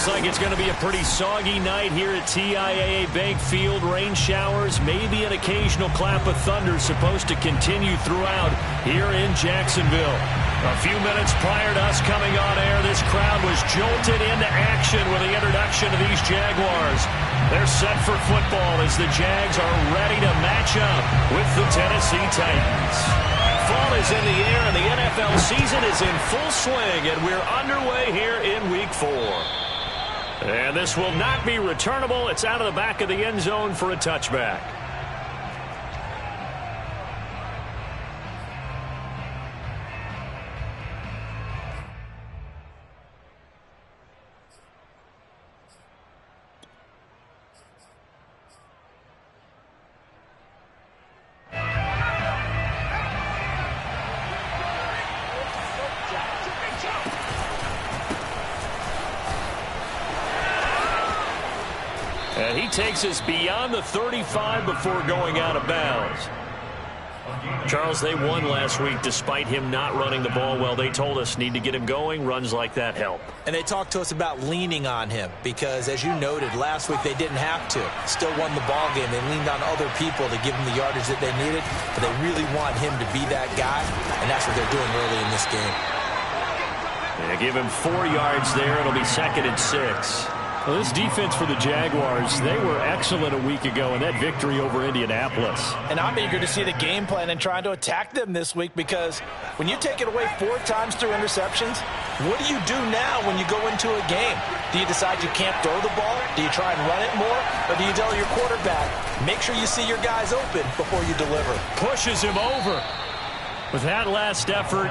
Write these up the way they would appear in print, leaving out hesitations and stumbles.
Looks like it's going to be a pretty soggy night here at TIAA Bank Field. Rain showers, maybe an occasional clap of thunder supposed to continue throughout here in Jacksonville. A few minutes prior to us coming on air, this crowd was jolted into action with the introduction of these Jaguars. They're set for football as the Jags are ready to match up with the Tennessee Titans. Fall is in the air and the NFL season is in full swing, and we're underway here in Week 4. And this will not be returnable. It's out of the back of the end zone for a touchback. And he takes us beyond the 35 before going out of bounds. Charles, they won last week despite him not running the ball well. They told us need to get him going. Runs like that help. And they talked to us about leaning on him because, as you noted, last week they didn't have to. Still won the ball game. They leaned on other people to give them the yardage that they needed, but they really want him to be that guy, and that's what they're doing early in this game. They give him 4 yards there. It'll be 2nd and 6. Well, this defense for the Jaguars, they were excellent a week ago in that victory over Indianapolis. And I'm eager to see the game plan and trying to attack them this week because when you take it away 4 times through interceptions, what do you do now when you go into a game? Do you decide you can't throw the ball? Do you try and run it more? Or do you tell your quarterback, make sure you see your guys open before you deliver? Pushes him over. With that last effort,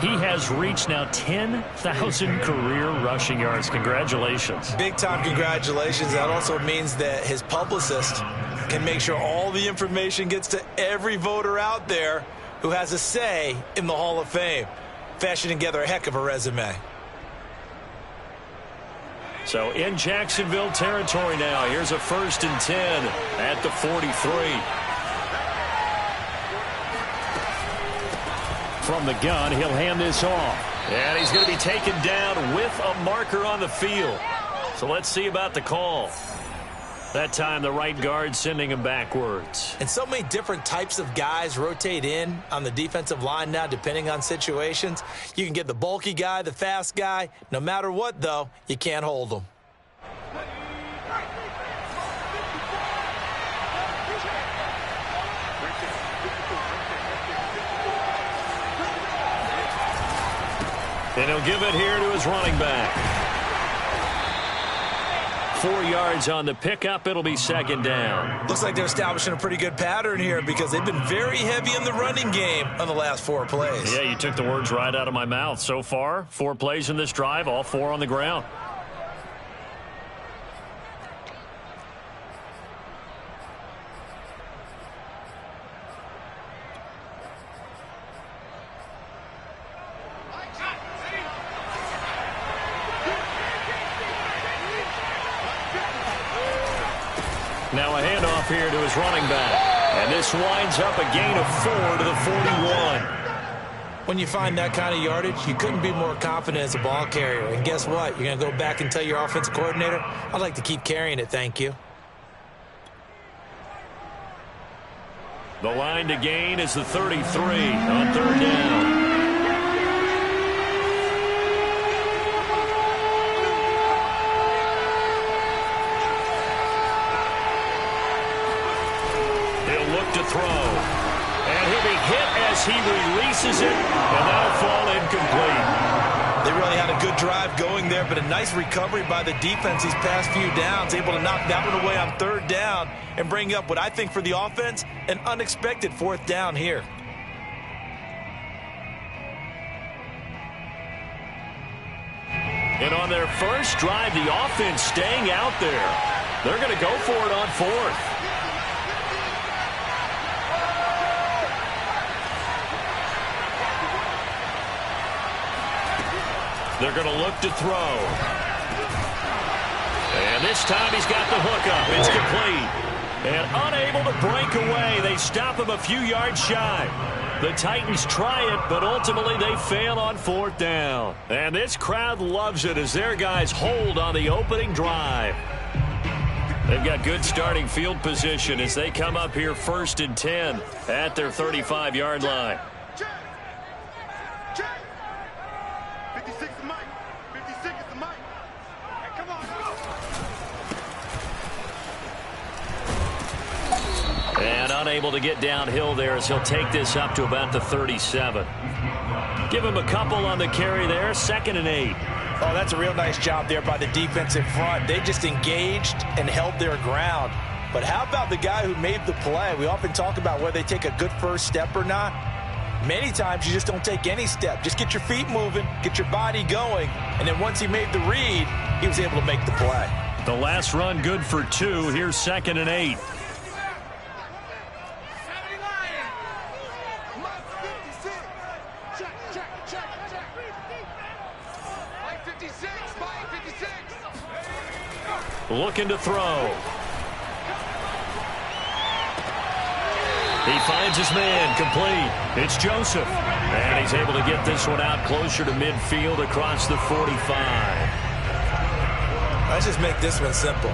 he has reached now 10,000 career rushing yards. Congratulations. Big-time congratulations. That also means that his publicist can make sure all the information gets to every voter out there who has a say in the Hall of Fame. Fashioning together a heck of a resume. So in Jacksonville territory now, here's a 1st and 10 at the 43. From the gun, he'll hand this off. And he's going to be taken down with a marker on the field. So let's see about the call. That time, the right guard sending him backwards. And so many different types of guys rotate in on the defensive line now, depending on situations. You can get the bulky guy, the fast guy. No matter what, though, you can't hold them. And he'll give it here to his running back. 4 yards on the pickup. It'll be 2nd down. Looks like they're establishing a pretty good pattern here because they've been very heavy in the running game on the last 4 plays. Yeah, you took the words right out of my mouth. So far, 4 plays in this drive, all 4 on the ground. Now a handoff here to his running back. And this winds up a gain of 4 to the 41. When you find that kind of yardage, you couldn't be more confident as a ball carrier. And guess what? You're going to go back and tell your offensive coordinator, I'd like to keep carrying it, thank you. The line to gain is the 33 on 3rd down. To throw, and he'll be hit as he releases it, and that'll fall incomplete. They really had a good drive going there, but a nice recovery by the defense these past few downs, able to knock that one away on 3rd down and bring up what I think for the offense, an unexpected 4th down here. And on their first drive, the offense staying out there. They're going to go for it on 4th. They're going to look to throw. And this time he's got the hook up. It's complete. And unable to break away. They stop him a few yards shy. The Titans try it, but ultimately they fail on 4th down. And this crowd loves it as their guys hold on the opening drive. They've got good starting field position as they come up here 1st and 10 at their 35-yard line. And unable to get downhill there as he'll take this up to about the 37. Give him a couple on the carry there, 2nd and 8. Oh, that's a real nice job there by the defensive front. They just engaged and held their ground. But how about the guy who made the play? We often talk about whether they take a good first step or not. Many times you just don't take any step. Just get your feet moving, get your body going, and then once he made the read, he was able to make the play. The last run good for 2. Here's 2nd and 8. Looking to throw. He finds his man, complete. It's Joseph. And he's able to get this one out closer to midfield across the 45. Let's just make this one simple.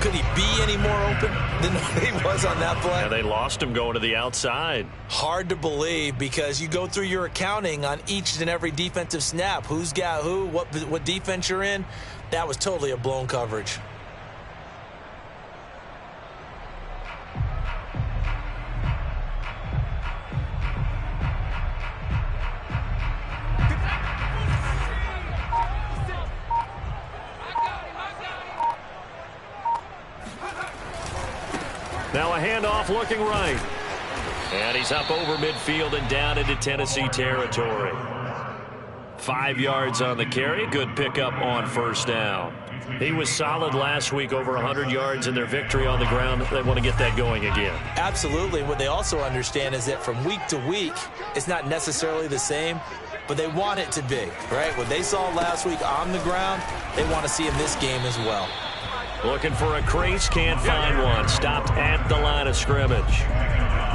Could he be any more open than he was on that play? Yeah, they lost him going to the outside. Hard to believe because you go through your accounting on each and every defensive snap. Who's got who, what defense you're in. That was totally a blown coverage. Now a handoff looking right. And he's up over midfield and down into Tennessee territory. 5 yards on the carry. Good pickup on 1st down. He was solid last week, over 100 yards in their victory on the ground. They want to get that going again. Absolutely. What they also understand is that from week to week, it's not necessarily the same, but they want it to be, right? What they saw last week on the ground, they want to see in this game as well. Looking for a crease, can't find one. Stopped at the line of scrimmage.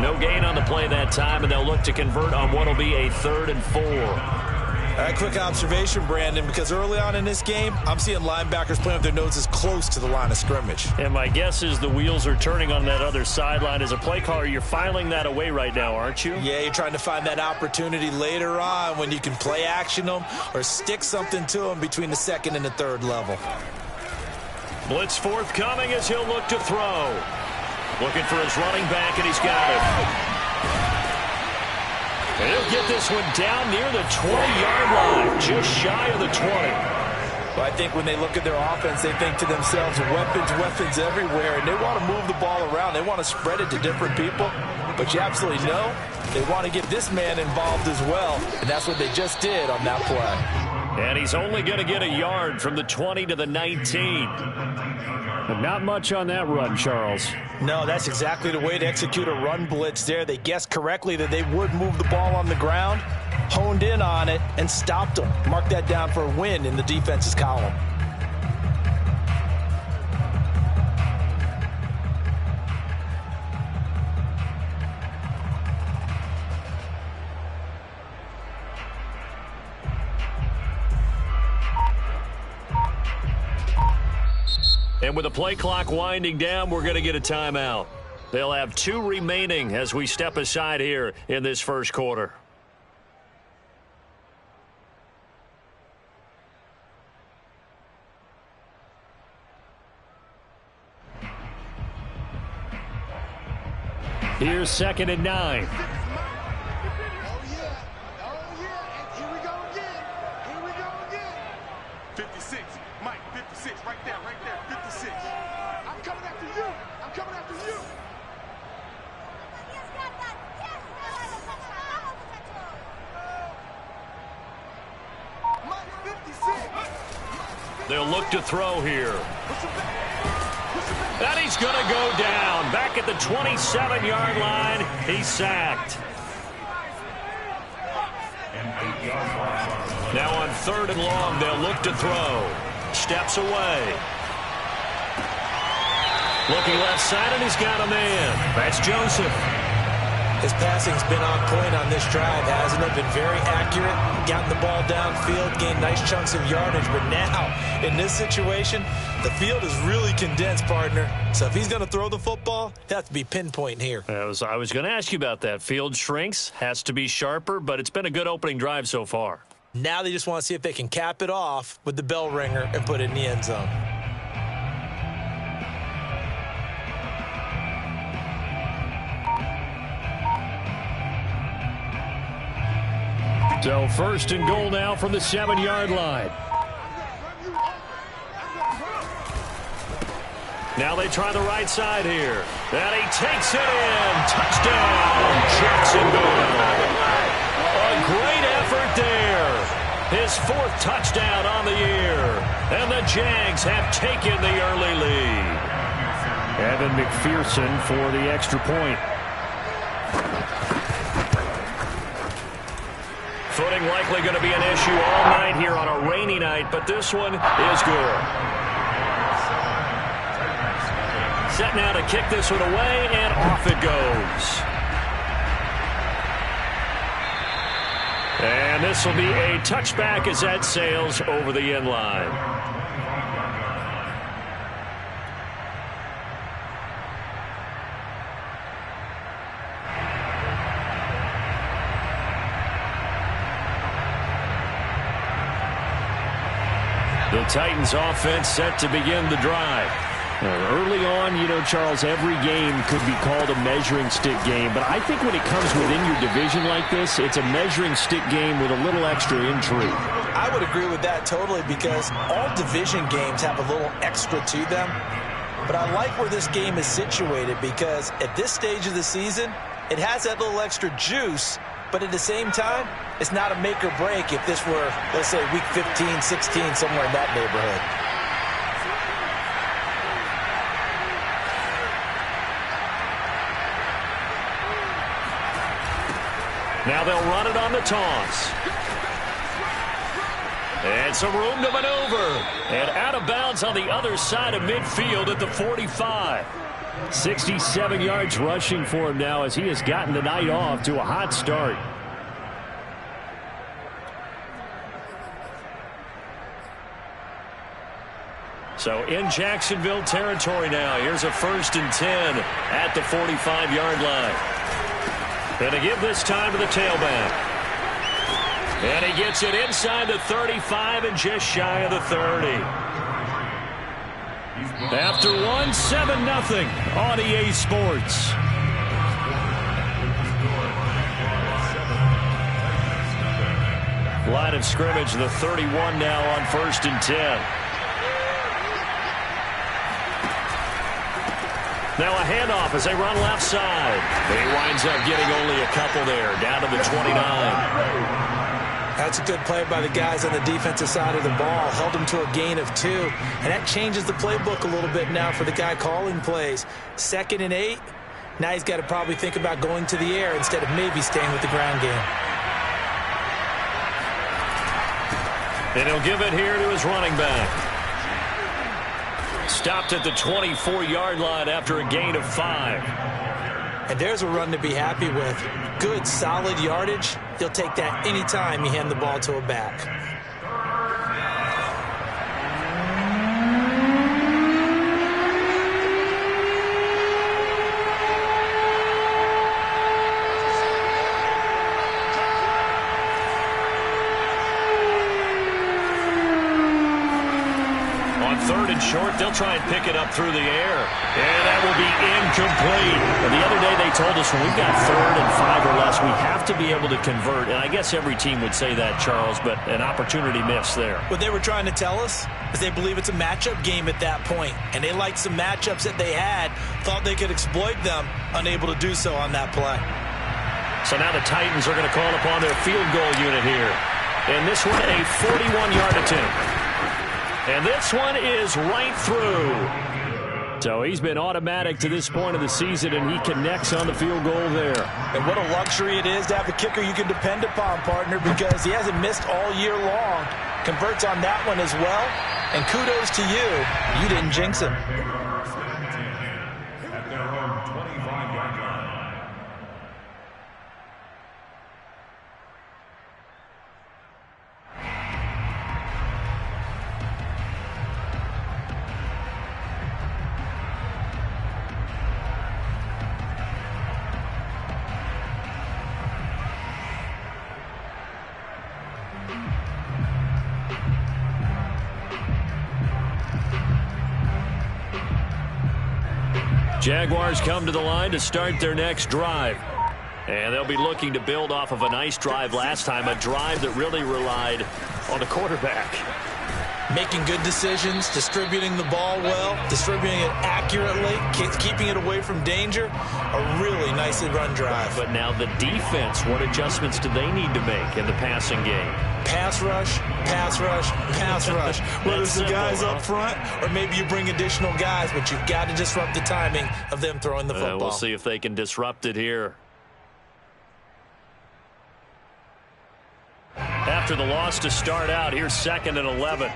No gain on the play that time, and they'll look to convert on what will be a 3rd and 4. All right, quick observation, Brandon, because early on in this game, I'm seeing linebackers playing with their noses close to the line of scrimmage. And my guess is the wheels are turning on that other sideline. As a play caller, you're filing that away right now, aren't you? Yeah, you're trying to find that opportunity later on when you can play action them or stick something to them between the 2nd and the 3rd level. Blitz forthcoming as he'll look to throw. Looking for his running back, and he's got it. And he'll get this one down near the 20-yard line, just shy of the 20. Well, I think when they look at their offense, they think to themselves, weapons everywhere, and they want to move the ball around. They want to spread it to different people, but you absolutely know they want to get this man involved as well, and that's what they just did on that play. And he's only going to get a yard from the 20 to the 19. But not much on that run, Charles. No, that's exactly the way to execute a run blitz there. They guessed correctly that they would move the ball on the ground, honed in on it, and stopped them. Mark that down for a win in the defense's column. And with the play clock winding down, we're going to get a timeout. They'll have 2 remaining as we step aside here in this first quarter. Here's 2nd and 9. They'll look to throw here. And he's going to go down. Back at the 27-yard line, he's sacked. Now on 3rd and long, they'll look to throw. Steps away. Looking left side, and he's got a man. That's Joseph. His passing's been on point on this drive, hasn't it? Been very accurate, gotten the ball downfield, gained nice chunks of yardage. But now, in this situation, the field is really condensed, partner. So if he's going to throw the football, it has to be pinpoint here. I was going to ask you about that. Field shrinks, has to be sharper, but it's been a good opening drive so far. Now they just want to see if they can cap it off with the bell ringer and put it in the end zone. So first and goal now from the 7-yard line. Now they try the right side here. And he takes it in. Touchdown, Jacksonville. A great effort there. His 4th touchdown on the year. And the Jags have taken the early lead. Evan McPherson for the extra point. Footing likely going to be an issue all night here on a rainy night, but this one is good. Set now to kick this one away, and off it goes. And this will be a touchback as that sails over the end line. The Titans offense set to begin the drive. Early on, Charles, every game could be called a measuring stick game, but I think when it comes within your division like this, it's a measuring stick game with a little extra intrigue. I would agree with that totally, because all division games have a little extra to them. But I like where this game is situated, because at this stage of the season, it has that little extra juice, but at the same time, it's not a make or break if this were, let's say, week 15, 16, somewhere in that neighborhood. Now they'll run it on the toss. And some room to maneuver. And out of bounds on the other side of midfield at the 45. 67 yards rushing for him now as he has gotten the night off to a hot start. So in Jacksonville territory now. Here's a 1st and 10 at the 45-yard line. And to give this time to the tailback. And he gets it inside the 35 and just shy of the 30. After one, 7-0 on EA Sports. Line of scrimmage, the 31 now on 1st and 10. Now a handoff as they run left side. But he winds up getting only a couple there, down to the 29. That's a good play by the guys on the defensive side of the ball. Held them to a gain of 2. And that changes the playbook a little bit now for the guy calling plays. 2nd and 8. Now he's got to probably think about going to the air instead of maybe staying with the ground game. And he'll give it here to his running back. Stopped at the 24-yard line after a gain of 5. And there's a run to be happy with. Good, solid yardage. He'll take that anytime you hand the ball to a back. Short, they'll try and pick it up through the air. And that will be incomplete. And the other day they told us when we've got 3rd and 5 or less, we have to be able to convert. And I guess every team would say that, Charles, but an opportunity missed there. What they were trying to tell us is they believe it's a matchup game at that point. And they liked some matchups that they had, thought they could exploit them, unable to do so on that play. So now the Titans are going to call upon their field goal unit here. And this one, a 41-yard attempt. And this one is right through. So he's been automatic to this point of the season, and he connects on the field goal there. And what a luxury it is to have a kicker you can depend upon, partner, because he hasn't missed all year long. Converts on that one as well. And kudos to you. You didn't jinx him. Jaguars come to the line to start their next drive. And they'll be looking to build off of a nice drive last time, a drive that really relied on the quarterback. Making good decisions, distributing the ball well, distributing it accurately, keeping it away from danger. A really nice run drive. But now the defense, what adjustments do they need to make in the passing game? Pass rush, pass rush, pass rush. Whether it's the guys up front or maybe you bring additional guys, but you've got to disrupt the timing of them throwing the football. We'll see if they can disrupt it here. After the loss to start out, here's 2nd and 11.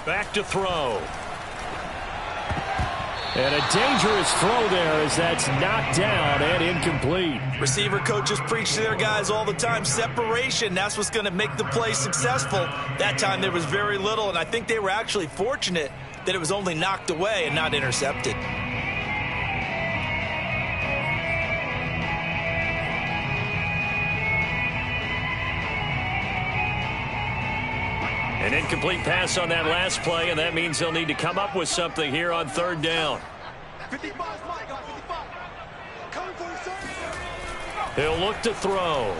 Back to throw. And a dangerous throw there as that's knocked down and incomplete. Receiver coaches preach to their guys all the time. Separation, that's what's going to make the play successful. That time there was very little, and I think they were actually fortunate that it was only knocked away and not intercepted. An incomplete pass on that last play, and that means they'll need to come up with something here on 3rd down. 55, He'll look to throw.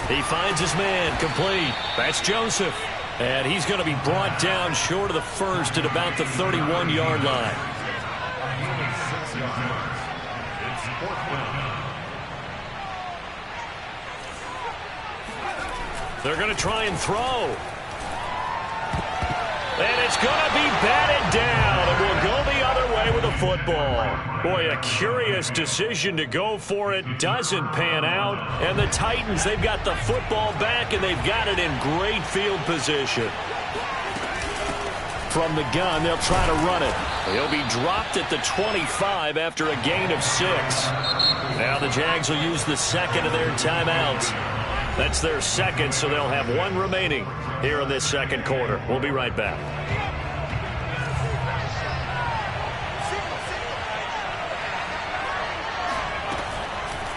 He finds his man, complete. That's Joseph. And he's going to be brought down short of the first at about the 31-yard line. They're going to try and throw. And it's going to be batted down. It will go the other way with the football. Boy, a curious decision to go for it. Doesn't pan out. And the Titans, they've got the football back, and they've got it in great field position. From the gun, they'll try to run it. He'll be dropped at the 25 after a gain of 6. Now the Jags will use the second of their timeouts. That's their second, so they'll have one remaining here in this second quarter. We'll be right back.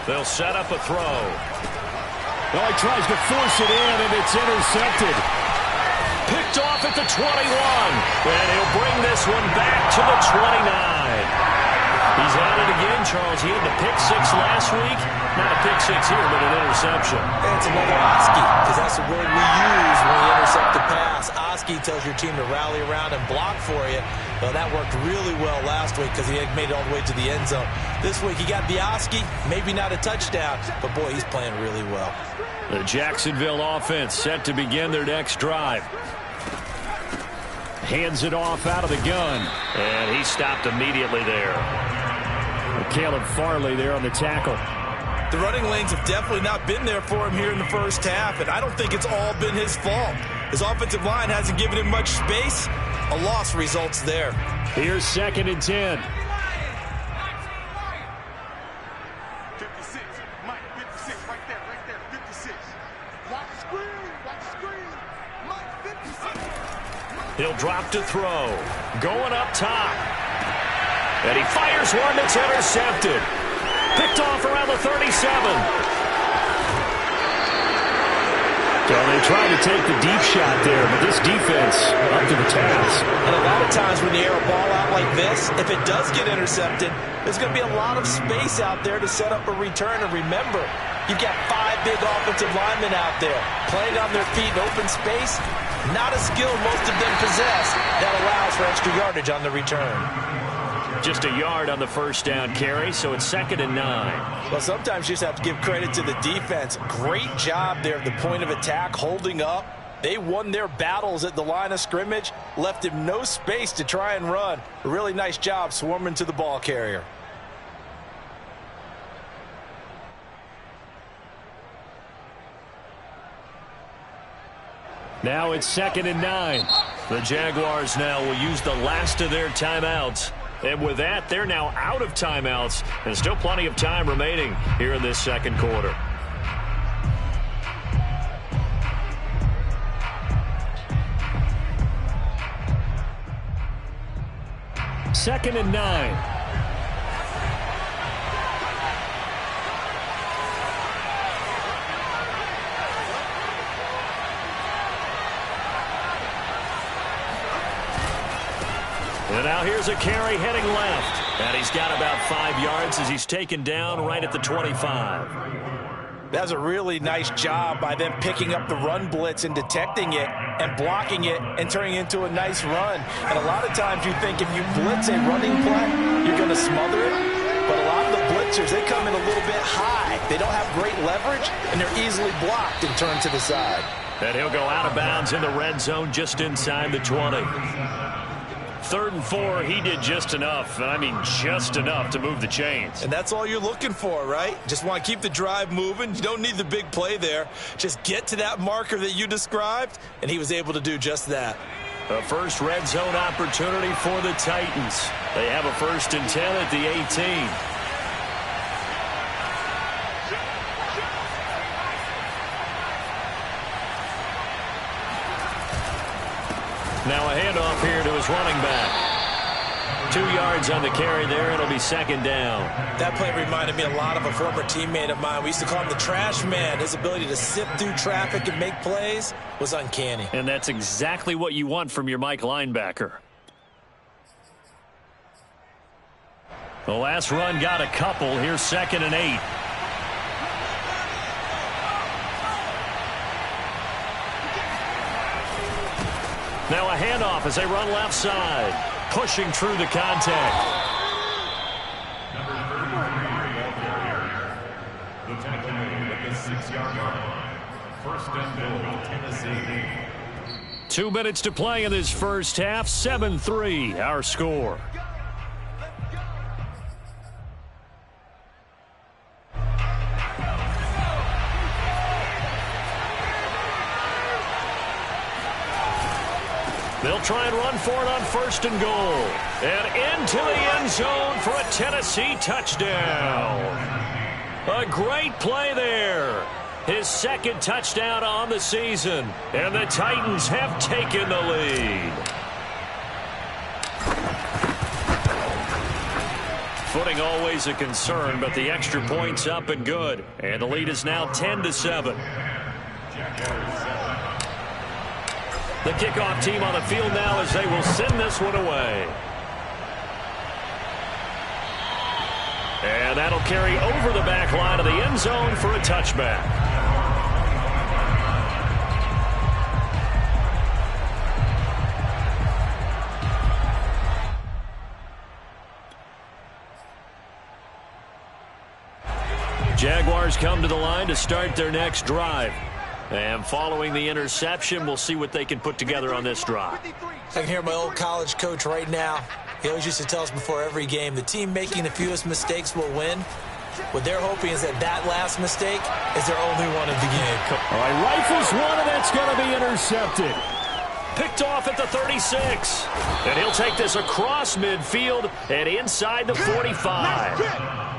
They'll set up a throw. Well, he tries to force it in, and it's intercepted. Picked off at the 21. And he'll bring this one back to the 29. He's at it again, Charles. He had the pick 6 last week. Not a pick 6 here, but an interception. And it's another Oski, because that's the word we use when we intercept the pass. Oski tells your team to rally around and block for you. Well, that worked really well last week because he had made it all the way to the end zone. This week he got the Oski, maybe not a touchdown, but boy, he's playing really well. The Jacksonville offense set to begin their next drive. Hands it off out of the gun. And he stopped immediately there. Caleb Farley there on the tackle. The running lanes have definitely not been there for him here in the first half, and I don't think it's all been his fault. His offensive line hasn't given him much space. A loss results there. Here's 2nd and 10. 56, Mike, 56, right there, 56. Watch the screen, Mike, 56. He'll drop to throw. Going up top. And he fires one that's intercepted. Picked off around the 37. So they tried to take the deep shot there, but this defense up to the task. And a lot of times when you air a ball out like this, if it does get intercepted, there's going to be a lot of space out there to set up a return. And remember, you've got 5 big offensive linemen out there playing on their feet in open space. Not a skill most of them possess that allows for extra yardage on the return. Just a yard on the first down carry, so it's 2nd and 9. Well, sometimes you just have to give credit to the defense. Great job there at the point of attack, holding up. They won their battles at the line of scrimmage, left him no space to try and run. A really nice job swarming to the ball carrier. Now it's 2nd and 9. The Jaguars now will use the last of their timeouts. And with that, they're now out of timeouts. And still plenty of time remaining here in this second quarter. 2nd and 9. And now here's a carry heading left. And he's got about 5 yards as he's taken down right at the 25. That's a really nice job by them picking up the run blitz and detecting it and blocking it and turning it into a nice run. And a lot of times you think if you blitz a running play, you're going to smother it. But a lot of the blitzers, they come in a little bit high. They don't have great leverage, and they're easily blocked and turned to the side. And he'll go out of bounds in the red zone just inside the 20. 3rd and 4, he did just enough, and I mean just enough to move the chains. And that's all you're looking for, right? Just want to keep the drive moving. You don't need the big play there. Just get to that marker that you described, and he was able to do just that. A first red zone opportunity for the Titans. They have a 1st and 10 at the 18. Now a handoff here to his running back. 2 yards on the carry there. It'll be 2nd down. That play reminded me a lot of a former teammate of mine. We used to call him the trash man. His ability to sift through traffic and make plays was uncanny. And that's exactly what you want from your Mike linebacker. The last run got a couple. Here's 2nd and 8. Now a handoff as they run left side. Pushing through the contact. The tackle made at the 6-yard line. 1st and goal, Tennessee. 2 minutes to play in this first half. 7-3 our score. They'll try and run for it on 1st and goal. And into the end zone for a Tennessee touchdown. A great play there. His 2nd touchdown on the season. And the Titans have taken the lead. Footing always a concern, but the extra point's up and good. And the lead is now 10-7. The kickoff team on the field now as they will send this one away. And that'll carry over the back line of the end zone for a touchback. Jaguars come to the line to start their next drive. And following the interception, we'll see what they can put together on this drive. I can hear my old college coach right now. He always used to tell us before every game, the team making the fewest mistakes will win. What they're hoping is that that last mistake is their only one of the game. All right, rifles one, and that's going to be intercepted. Picked off at the 36. And he'll take this across midfield and inside the 45.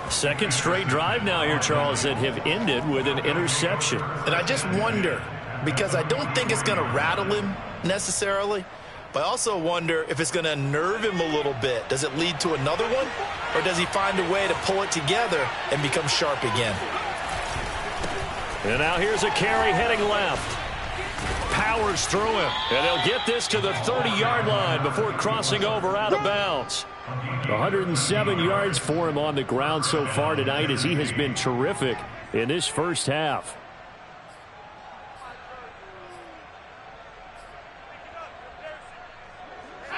2nd straight drive now here, Charles, that have ended with an interception. And I just wonder, because I don't think it's going to rattle him necessarily, but I also wonder if it's going to unnerve him a little bit. Does it lead to another one? Or does he find a way to pull it together and become sharp again? And now here's a carry heading left. Powers through him. And they'll get this to the 30-yard line before crossing over out of bounds. 107 yards for him on the ground so far tonight as he has been terrific in this first half.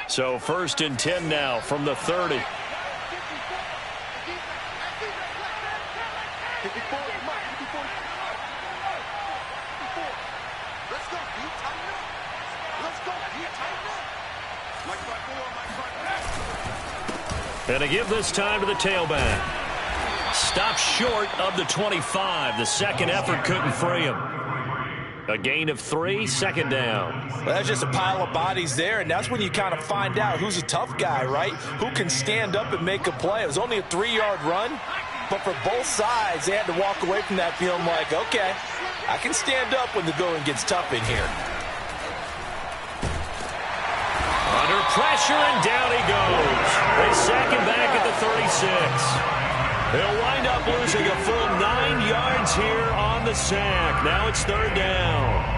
So 1st and 10 now from the 30. And to give this time to the tailback. Stopped short of the 25. The 2nd effort couldn't free him. A gain of 3, 2nd down. Well, that's just a pile of bodies there, and that's when you kind of find out who's a tough guy, right? Who can stand up and make a play. It was only a 3-yard run, but for both sides, they had to walk away from that feeling like, okay, I can stand up when the going gets tough in here. Under pressure, and down he goes. They sack him back at the 36. They'll wind up losing a full 9 yards here on the sack. Now it's 3rd down.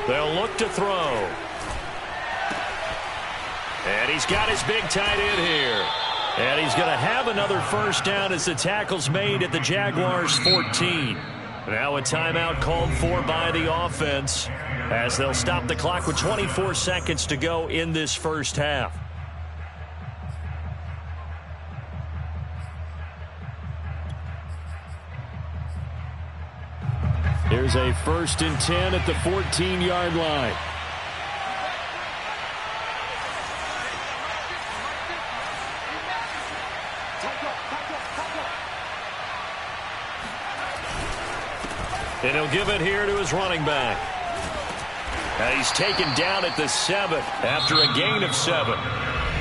They'll look to throw. And he's got his big tight end here. And he's going to have another first down as the tackle's made at the Jaguars' 14. Now a timeout called for by the offense as they'll stop the clock with 24 seconds to go in this first half. Here's a 1st and 10 at the 14-yard line. And he'll give it here to his running back. And he's taken down at the 7 after a gain of 7.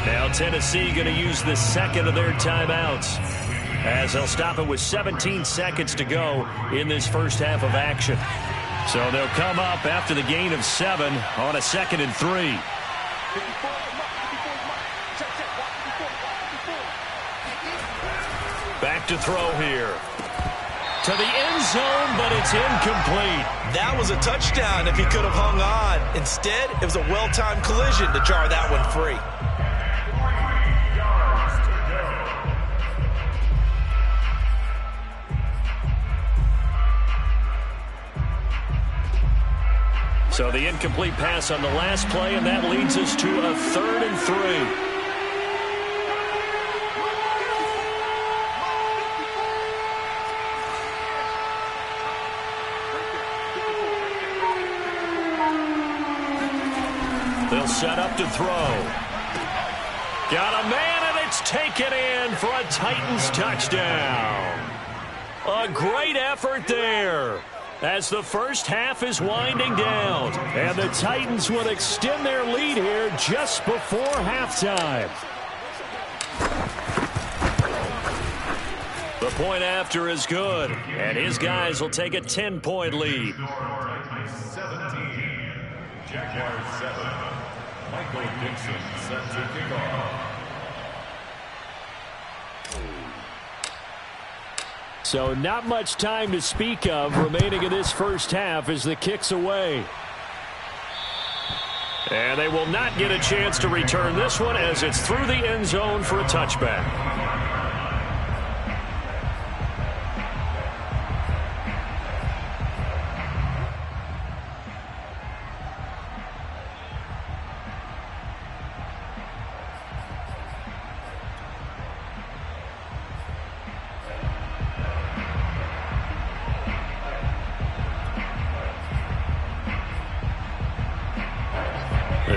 Now Tennessee going to use the second of their timeouts, as they'll stop it with 17 seconds to go in this first half of action. So they'll come up after the gain of 7 on a 2nd and 3. Back to throw here. To the end zone, but it's incomplete. That was a touchdown if he could have hung on. Instead, it was a well-timed collision to jar that one free. So the incomplete pass on the last play, and that leads us to a 3rd and 3. They'll set up to throw. Got a man, and it's taken in for a Titans touchdown. A great effort there, as the first half is winding down. And the Titans will extend their lead here just before halftime. The point after is good, and his guys will take a 10-point lead. 17. Jaguars 7. Michael Dixon set to kick off. So not much time to speak of remaining in this first half as the kick's away. And they will not get a chance to return this one as it's through the end zone for a touchback.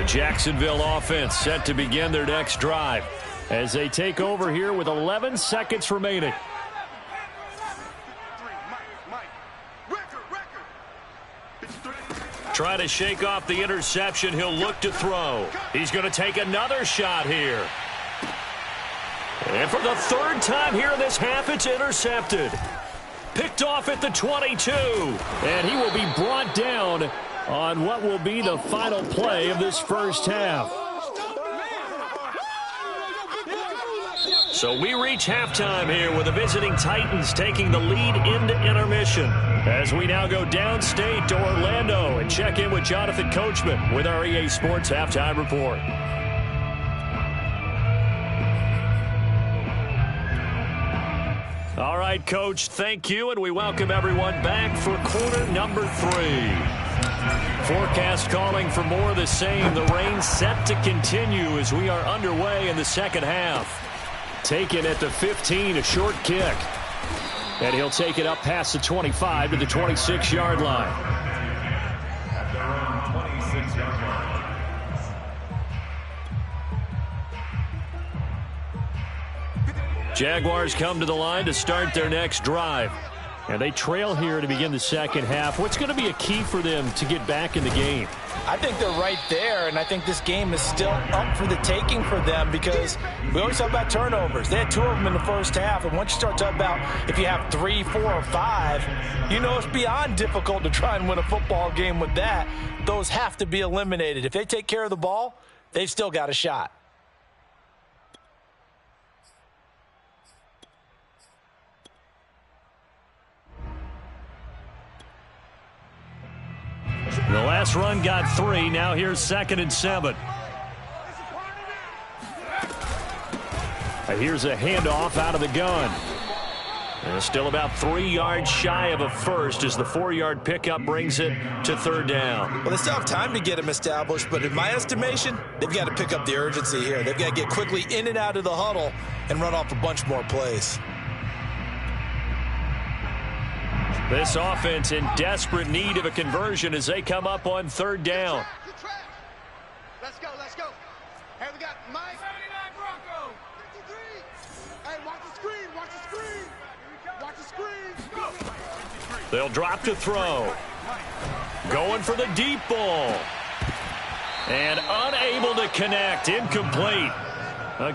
Jacksonville offense set to begin their next drive as they take over here with 11 seconds remaining. Try to shake off the interception. He'll look to throw. He's going to take another shot here. And for the 3rd time here in this half, it's intercepted. Picked off at the 22. And he will be brought down on what will be the final play of this first half. So we reach halftime here with the visiting Titans taking the lead into intermission, as we now go downstate to Orlando and check in with Jonathan Coachman with our EA Sports Halftime Report. All right, Coach, thank you, and we welcome everyone back for quarter number 3. Forecast calling for more of the same. The rain set to continue as we are underway in the second half. Taken at the 15, a short kick. And he'll take it up past the 25 to the 26-yard line. At their own 26-yard line. Jaguars come to the line to start their next drive. And they trail here to begin the second half. What's going to be a key for them to get back in the game? I think they're right there, and I think this game is still up for the taking for them because we always talk about turnovers. They had 2 of them in the first half, and once you start talking about if you have 3, 4, or 5, you know it's beyond difficult to try and win a football game with that. Those have to be eliminated. If they take care of the ball, they've still got a shot. The last run got 3. Now here's 2nd and 7. And here's a handoff out of the gun. And still about 3 yards shy of a first as the 4-yard pickup brings it to 3rd down. Well, they still have time to get him established, but in my estimation, they've got to pick up the urgency here. They've got to get quickly in and out of the huddle and run off a bunch more plays. This offense in desperate need of a conversion as they come up on 3rd down. Let's go, let's go. Hey, we got Mike. 79 Bronco. 53. Hey, watch the screen, watch the screen. Watch the screen. Go. They'll drop to throw. Going for the deep ball. And unable to connect. Incomplete.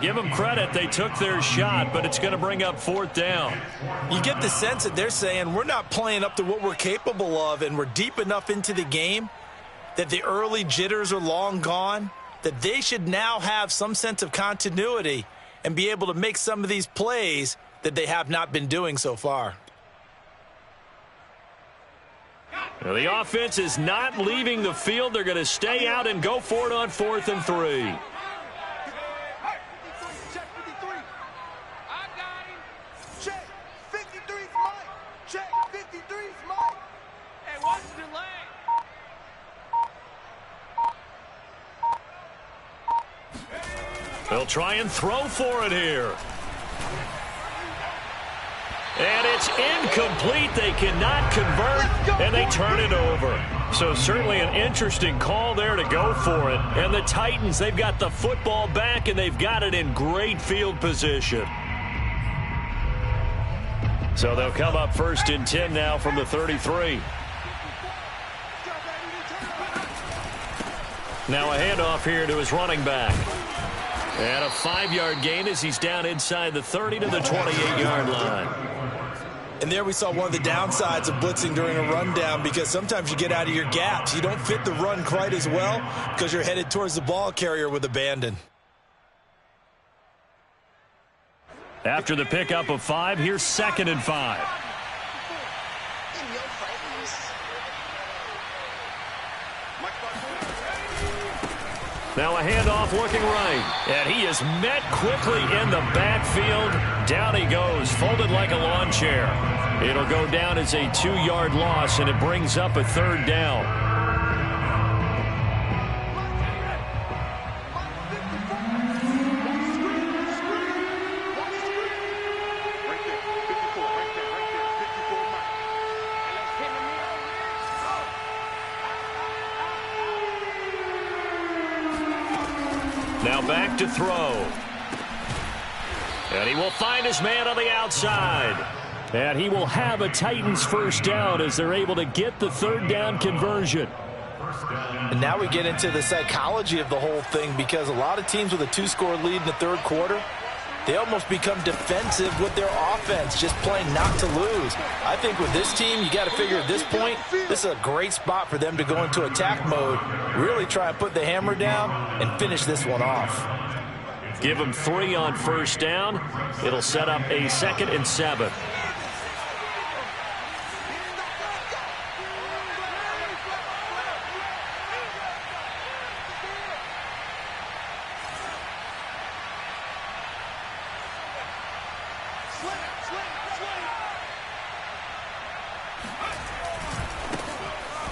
Give them credit. They took their shot, but it's going to bring up 4th down. You get the sense that they're saying we're not playing up to what we're capable of, and we're deep enough into the game that the early jitters are long gone, that they should now have some sense of continuity and be able to make some of these plays that they have not been doing so far. Now, the offense is not leaving the field. They're going to stay out and go for it on 4th and 3. They'll try and throw for it here. And it's incomplete. They cannot convert, and they turn it over. So certainly an interesting call there to go for it. And the Titans, they've got the football back, and they've got it in great field position. So they'll come up 1st and 10 now from the 33. Now a handoff here to his running back. And a 5-yard gain as he's down inside the 30 to the 28-yard line. And there we saw one of the downsides of blitzing during a rundown, because sometimes you get out of your gaps. You don't fit the run quite as well because you're headed towards the ball carrier with abandon. After the pickup of 5, here's 2nd and 5. Now a handoff looking right. And he is met quickly in the backfield. Down he goes, folded like a lawn chair. It'll go down as a 2-yard loss, and it brings up a 3rd down. Now back to throw. And he will find his man on the outside. And he will have a Titans 1st down as they're able to get the 3rd down conversion. And now we get into the psychology of the whole thing, because a lot of teams with a 2-score lead in the 3rd quarter, they almost become defensive with their offense, just playing not to lose. I think with this team, you got to figure at this point, this is a great spot for them to go into attack mode, really try and put the hammer down and finish this one off. Give them 3 on 1st down. It'll set up a 2nd and 7.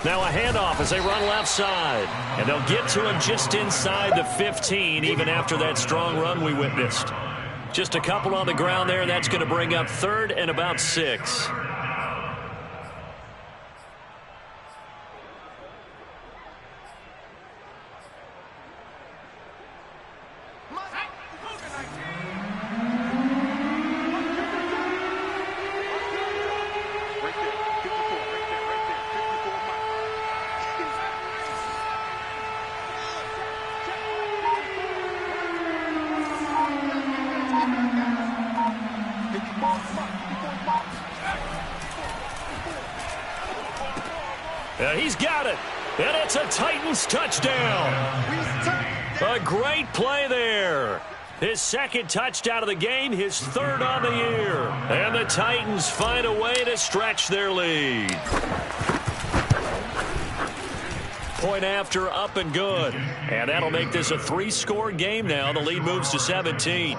Now a handoff as they run left side. And they'll get to him just inside the 15, even after that strong run we witnessed. Just a couple on the ground there. That's going to bring up 3rd and about 6. He's got it. And it's a Titans touchdown. A great play there. His second touchdown of the game, his third on the year. And the Titans find a way to stretch their lead. Point after, up and good. And that'll make this a 3-score game now. The lead moves to 17.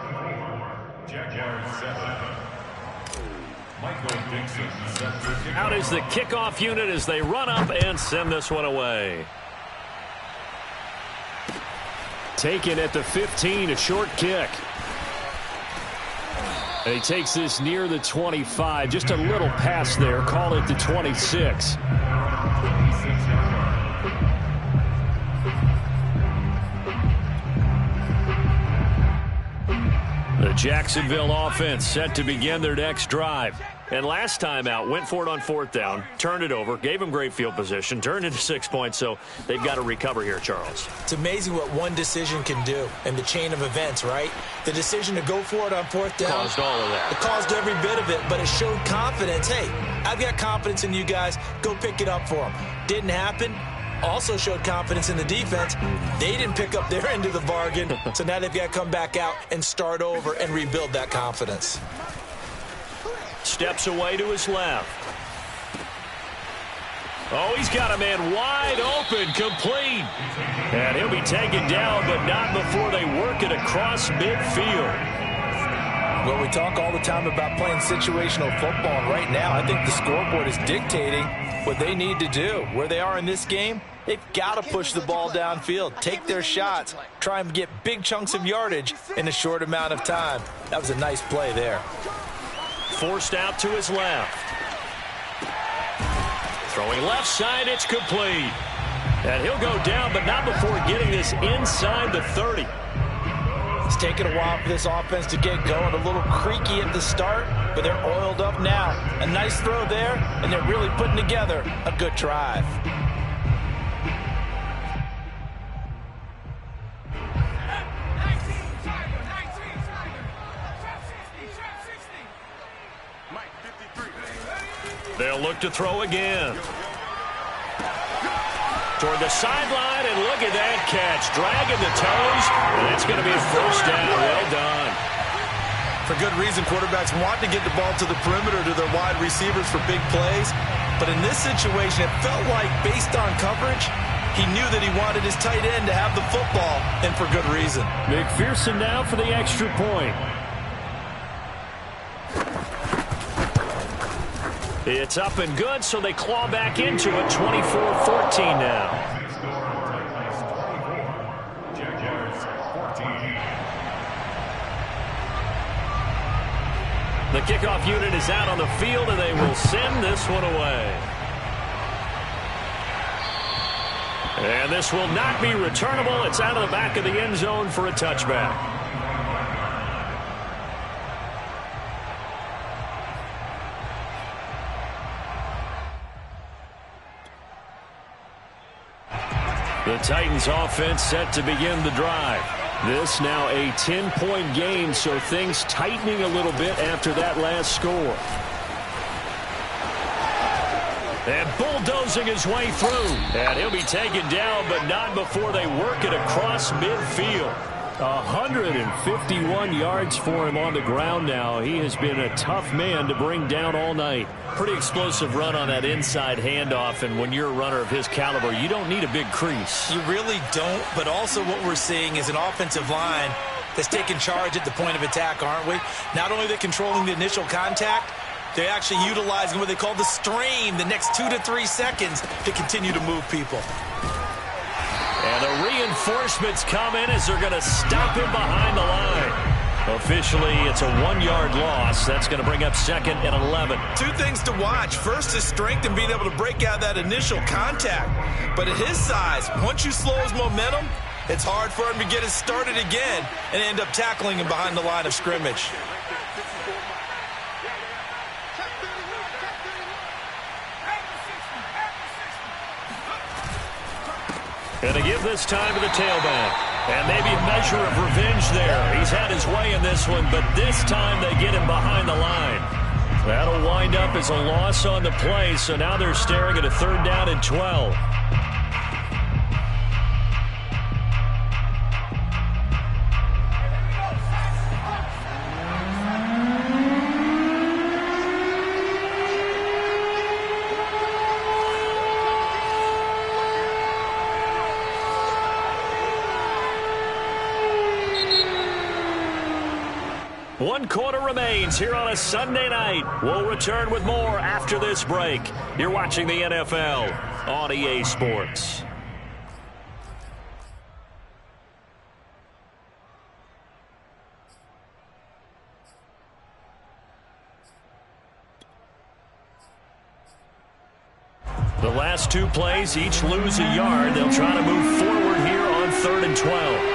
Out is the kickoff unit as they run up and send this one away. Taken at the 15, a short kick. And he takes this near the 25. Just a little pass there. Call it the 26. The Jacksonville offense set to begin their next drive. And last time out, went for it on 4th down, turned it over, gave them great field position, turned into 6 points, so they've got to recover here, Charles. It's amazing what one decision can do in the chain of events, right? The decision to go for it on 4th down. Caused all of that. It caused every bit of it, but it showed confidence. Hey, I've got confidence in you guys. Go pick it up for them. Didn't happen. Also showed confidence in the defense. They didn't pick up their end of the bargain, so now they've got to come back out and start over and rebuild that confidence. Steps away to his left. Oh, he's got a man wide open, complete. And he'll be taken down, but not before they work it across midfield. Well, we talk all the time about playing situational football, and right now I think the scoreboard is dictating what they need to do. Where they are in this game, they've got to push the ball downfield, take their shots, try and get big chunks of yardage in a short amount of time. That was a nice play there. Forced out to his left. Throwing left side, it's complete. And he'll go down, but not before getting this inside the 30. It's taken a while for this offense to get going. A little creaky at the start, but they're oiled up now. A nice throw there, and they're really putting together a good drive. They'll look to throw again. Toward the sideline, and look at that catch. Dragging the toes, and it's going to be a first down. Well done. For good reason, quarterbacks want to get the ball to the perimeter to their wide receivers for big plays. But in this situation, it felt like, based on coverage, he knew that he wanted his tight end to have the football, and for good reason. McPherson now for the extra point. It's up and good, so they claw back into it. 24-14 now. The kickoff unit is out on the field, and they will send this one away. And this will not be returnable. It's out of the back of the end zone for a touchback. The Titans offense set to begin the drive. This now a 10-point game, so things tightening a little bit after that last score. And bulldozing his way through. And he'll be taken down, but not before they work it across midfield. 151 yards for him on the ground now. He has been a tough man to bring down all night. Pretty explosive run on that inside handoff, and when you're a runner of his caliber, you don't need a big crease. You really don't, but also what we're seeing is an offensive line that's taking charge at the point of attack, aren't we? Not only are they controlling the initial contact, they're actually utilizing what they call the strain, the next 2 to 3 seconds, to continue to move people. And the reinforcements come in as they're going to stop him behind the line. Officially, it's a 1-yard loss. That's going to bring up 2nd and 11. Two things to watch. First, his strength and being able to break out that initial contact. But at his size, once you slow his momentum, it's hard for him to get it started again and end up tackling him behind the line of scrimmage. Going to give this time to the tailback. And maybe a measure of revenge there. He's had his way in this one, but this time they get him behind the line. That'll wind up as a loss on the play, so now they're staring at a 3rd down and 12. One quarter remains here on a Sunday night. We'll return with more after this break. You're watching the NFL on EA Sports. The last 2 plays, each lose a yard. They'll try to move forward here on 3rd and 12.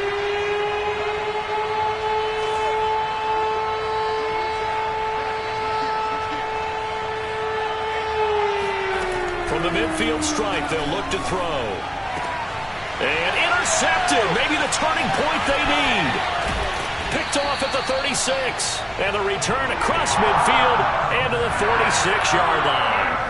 From the midfield stripe, they'll look to throw. And intercepted. Maybe the turning point they need. Picked off at the 36. And the return across midfield and to the 46-yard line.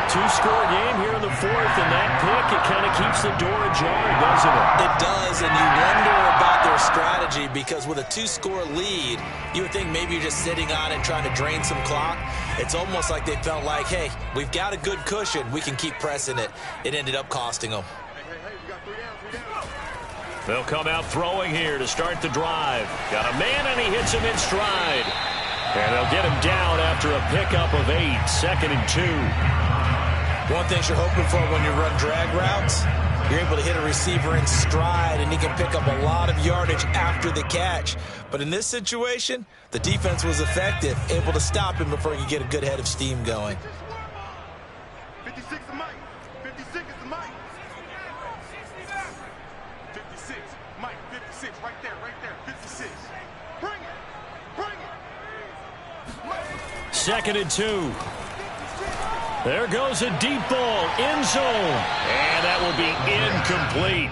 2-score game here in the 4th, and that pick, it kind of keeps the door ajar, doesn't it? It does, and you wonder about their strategy because with a 2-score lead, you would think maybe you're just sitting on it trying to drain some clock. It's almost like they felt like, hey, we've got a good cushion. We can keep pressing it. It ended up costing them. They'll come out throwing here to start the drive. Got a man, and he hits him in stride. And they'll get him down after a pickup of 8, 2nd and 2. One thing you're hoping for when you run drag routes, you're able to hit a receiver in stride, and he can pick up a lot of yardage after the catch. But in this situation, the defense was effective, able to stop him before he could get a good head of steam going. 56 is Mike. 56 is Mike. 56. Mike, 56. Right there. 56. Bring it. 2nd and 2. There goes a deep ball, end zone, and that will be incomplete.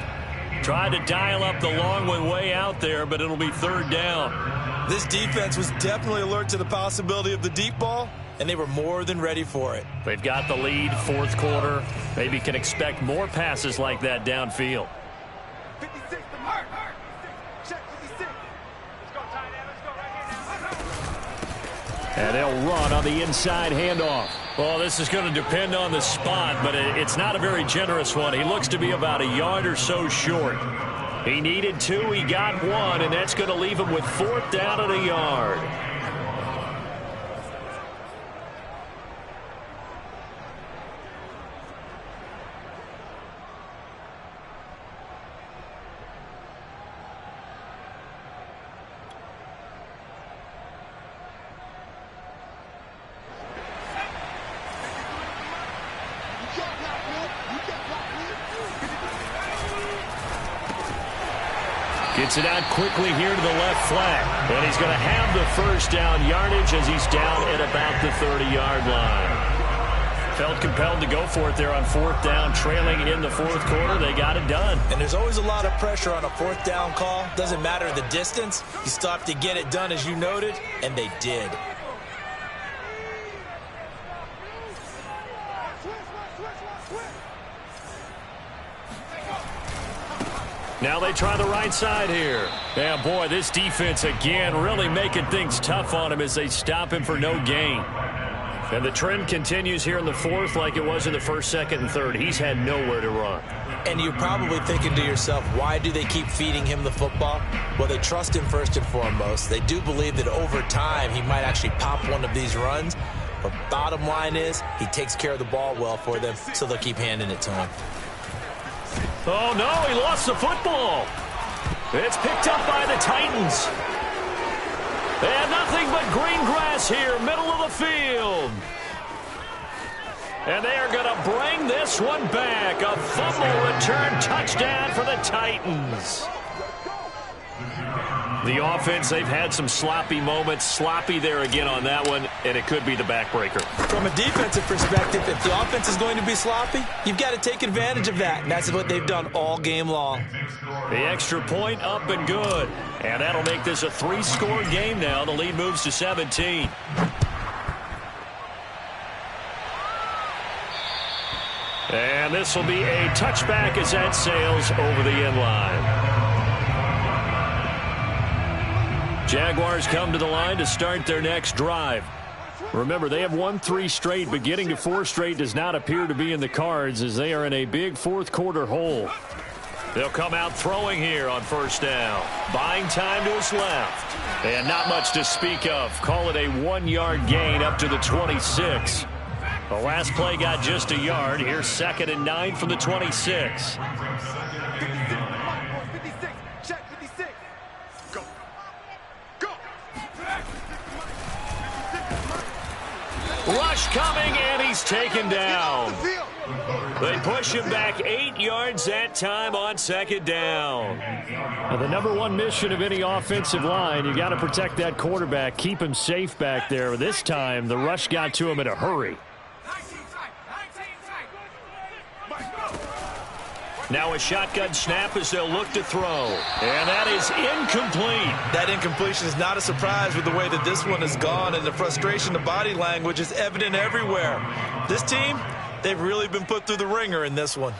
Tried to dial up the long way out there, but it'll be 3rd down. This defense was definitely alert to the possibility of the deep ball, and they were more than ready for it. They've got the lead, 4th quarter. Maybe can expect more passes like that downfield. 56 to Mark. Check 56. Let's go, tight end. Let's go right here now. And they'll run on the inside handoff. Well, this is going to depend on the spot, but it's not a very generous one. He looks to be about a yard or so short. He needed 2, he got 1, and that's going to leave him with 4th down and a yard. Gets it out quickly here to the left flat. And he's going to have the 1st down yardage as he's down at about the 30-yard line. Felt compelled to go for it there on 4th down, trailing in the 4th quarter. They got it done. And there's always a lot of pressure on a 4th down call. Doesn't matter the distance. You still have to get it done, as you noted, and they did. Now they try the right side here. Yeah, boy, this defense again really making things tough on him as they stop him for no gain. And the trend continues here in the 4th like it was in the 1st, 2nd, and 3rd. He's had nowhere to run. And you're probably thinking to yourself, why do they keep feeding him the football? Well, they trust him first and foremost. They do believe that over time he might actually pop one of these runs. But bottom line is he takes care of the ball well for them, so they'll keep handing it to him. Oh, no, he lost the football. It's picked up by the Titans. And nothing but green grass here, middle of the field. And they are going to bring this one back. A fumble return touchdown for the Titans. The offense, they've had some sloppy moments. Sloppy there again on that one, and it could be the backbreaker. From a defensive perspective, if the offense is going to be sloppy, you've got to take advantage of that, and that's what they've done all game long. The extra point up and good. And that'll make this a 3-score game now. The lead moves to 17. And this will be a touchback as that sails over the end line. Jaguars come to the line to start their next drive. Remember, they have won 3 straight, but getting to 4 straight does not appear to be in the cards as they are in a big fourth quarter hole. They'll come out throwing here on first down. Buying time to his left. And not much to speak of. Call it a 1-yard gain up to the 26. The last play got just a yard. Here's 2nd and 9 from the 26. Rush coming, and he's taken down. They push him back 8 yards that time on 2nd down. Now, the number 1 mission of any offensive line, you got to protect that quarterback, keep him safe back there. This time, the rush got to him in a hurry. Now a shotgun snap as they'll look to throw. And that is incomplete. That incompletion is not a surprise with the way that this one has gone, and the frustration, the body language is evident everywhere. This team, they've really been put through the ringer in this one.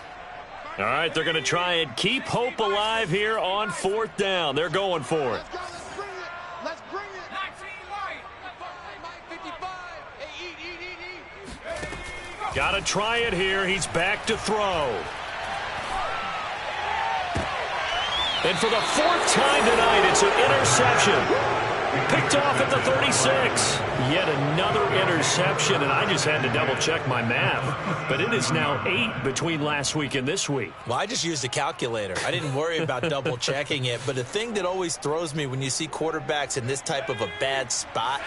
All right, they're going to try and keep hope alive here on 4th down. They're going for it. Let's bring it. Got to try it here. He's back to throw. And for the 4th time tonight, it's an interception. Picked off at the 36. Yet another interception, and I just had to double-check my math. But it is now 8 between last week and this week. Well, I just used a calculator. I didn't worry about double-checking it. But the thing that always throws me when you see quarterbacks in this type of a bad spot,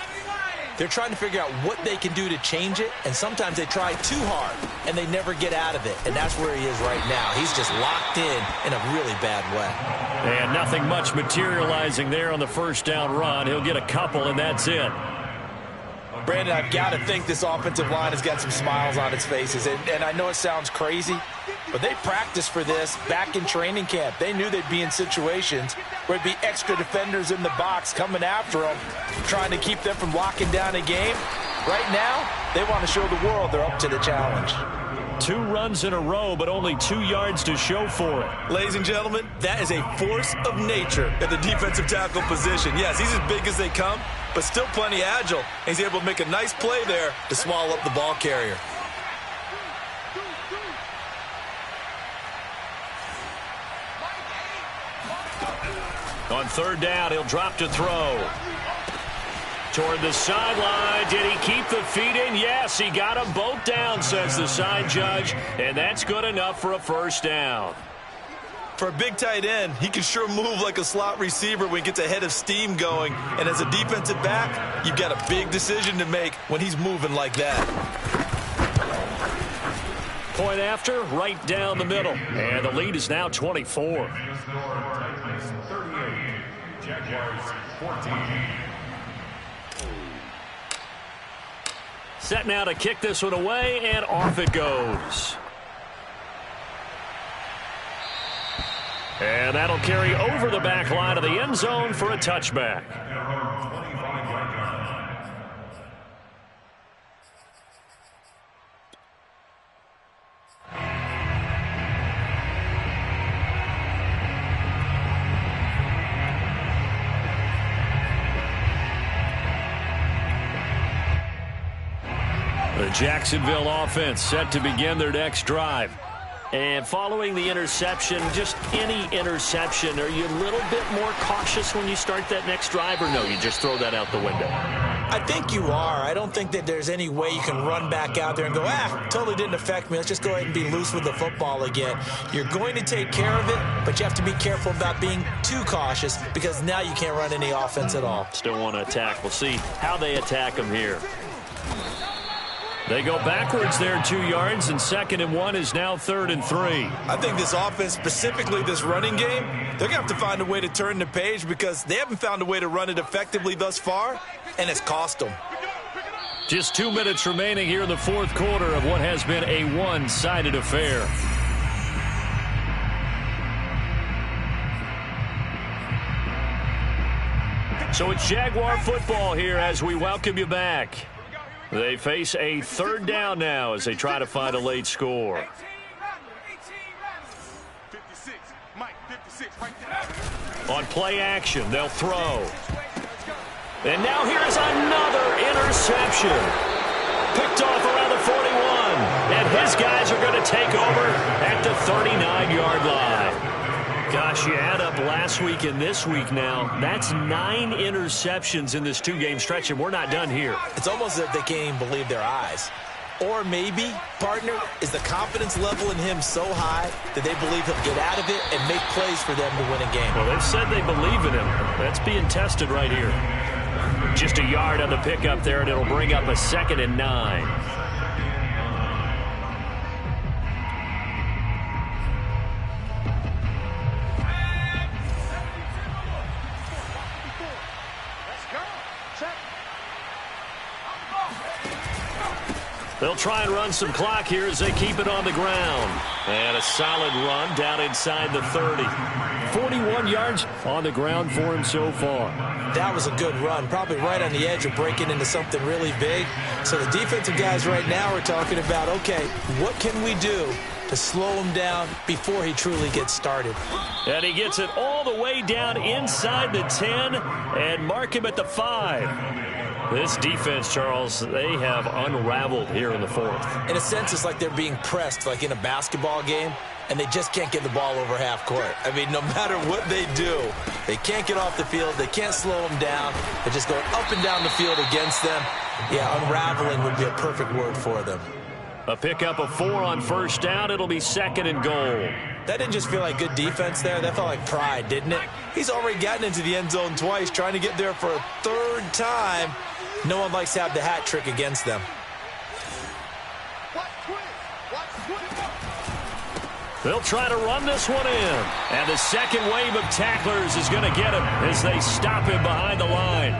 they're trying to figure out what they can do to change it, and sometimes they try too hard, and they never get out of it. And that's where he is right now. He's just locked in a really bad way. And nothing much materializing there on the first down run. He'll get a couple, and that's it. Brandon, I've got to think this offensive line has got some smiles on its faces. And I know it sounds crazy, but they practiced for this back in training camp. They knew they'd be in situations where there'd be extra defenders in the box coming after them, trying to keep them from locking down a game. Right now, they want to show the world they're up to the challenge. 2 runs in a row, but only 2 yards to show for it. Ladies and gentlemen, that is a force of nature at the defensive tackle position. Yes, he's as big as they come, but still plenty agile. He's able to make a nice play there to swallow up the ball carrier. On 3rd down, he'll drop to throw. Toward the sideline. Did he keep the feet in? Yes, he got them both down, says the side judge. And that's good enough for a 1st down. For a big tight end, he can sure move like a slot receiver when he gets a head of steam going. And as a defensive back, you've got a big decision to make when he's moving like that. Point after, right down the middle. And the lead is now 24. Jaguars 14. Set now to kick this one away, and off it goes. And that'll carry over the back line of the end zone for a touchback. The Jacksonville offense set to begin their next drive. And following the interception, just any interception, are you a little bit more cautious when you start that next drive, or no, you just throw that out the window? I think you are. I don't think that there's any way you can run back out there and go, totally didn't affect me. Let's just go ahead and be loose with the football again. You're going to take care of it, but you have to be careful about being too cautious because now you can't run any offense at all. Still want to attack. We'll see how they attack them here. They go backwards there 2 yards, and 2nd and 1 is now 3rd and 3. I think this offense, specifically this running game, they're going to have to find a way to turn the page because they haven't found a way to run it effectively thus far, and it's cost them. Just 2 minutes remaining here in the 4th quarter of what has been a one-sided affair. So it's Jaguar football here as we welcome you back. They face a 3rd down now as they try to find a late score. On play action, they'll throw. And now here's another interception. Picked off around the 41. And his guys are going to take over at the 39-yard line. Gosh, you add up last week and this week now. That's 9 interceptions in this 2-game stretch, and we're not done here. It's almost as if they can't even believe their eyes. Or maybe, partner, is the confidence level in him so high that they believe he'll get out of it and make plays for them to win a game. Well, they've said they believe in him. That's being tested right here. Just a yard on the pickup there, and it'll bring up a 2nd and 9. They'll try and run some clock here as they keep it on the ground. And a solid run down inside the 30. 41 yards on the ground for him so far. That was a good run, probably right on the edge of breaking into something really big. So the defensive guys right now are talking about, okay, what can we do to slow him down before he truly gets started? And he gets it all the way down inside the 10 and mark him at the 5. This defense, Charles, they have unraveled here in the 4th. In a sense, it's like they're being pressed, like in a basketball game, and they just can't get the ball over half court. I mean, no matter what they do, they can't get off the field. They can't slow them down. They're just going up and down the field against them. Yeah, unraveling would be a perfect word for them. A pickup of 4 on first down. It'll be 2nd and goal. That didn't just feel like good defense there. That felt like pride, didn't it? He's already gotten into the end zone twice, trying to get there for a 3rd time. No one likes to have the hat trick against them. They'll try to run this one in. And the second wave of tacklers is going to get him as they stop him behind the line.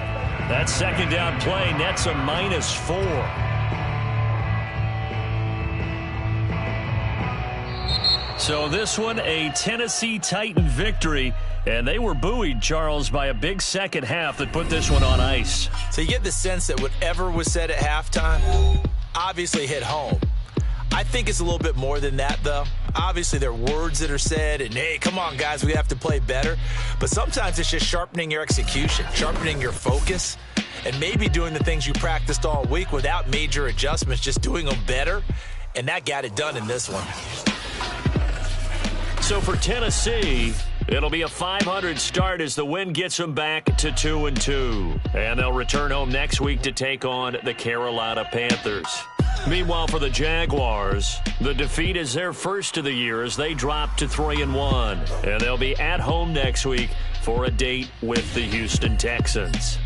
That 2nd down play nets a -4. So this one, a Tennessee Titan victory. And they were buoyed, Charles, by a big second half that put this one on ice. So you get the sense that whatever was said at halftime obviously hit home. I think it's a little bit more than that, though. Obviously, there are words that are said, and, hey, come on, guys, we have to play better. But sometimes it's just sharpening your execution, sharpening your focus, and maybe doing the things you practiced all week without major adjustments, just doing them better. And that got it done in this one. So for Tennessee, it'll be a .500 start as the win gets them back to 2-2. And they'll return home next week to take on the Carolina Panthers. Meanwhile, for the Jaguars, the defeat is their first of the year as they drop to 3-1. And they'll be at home next week for a date with the Houston Texans.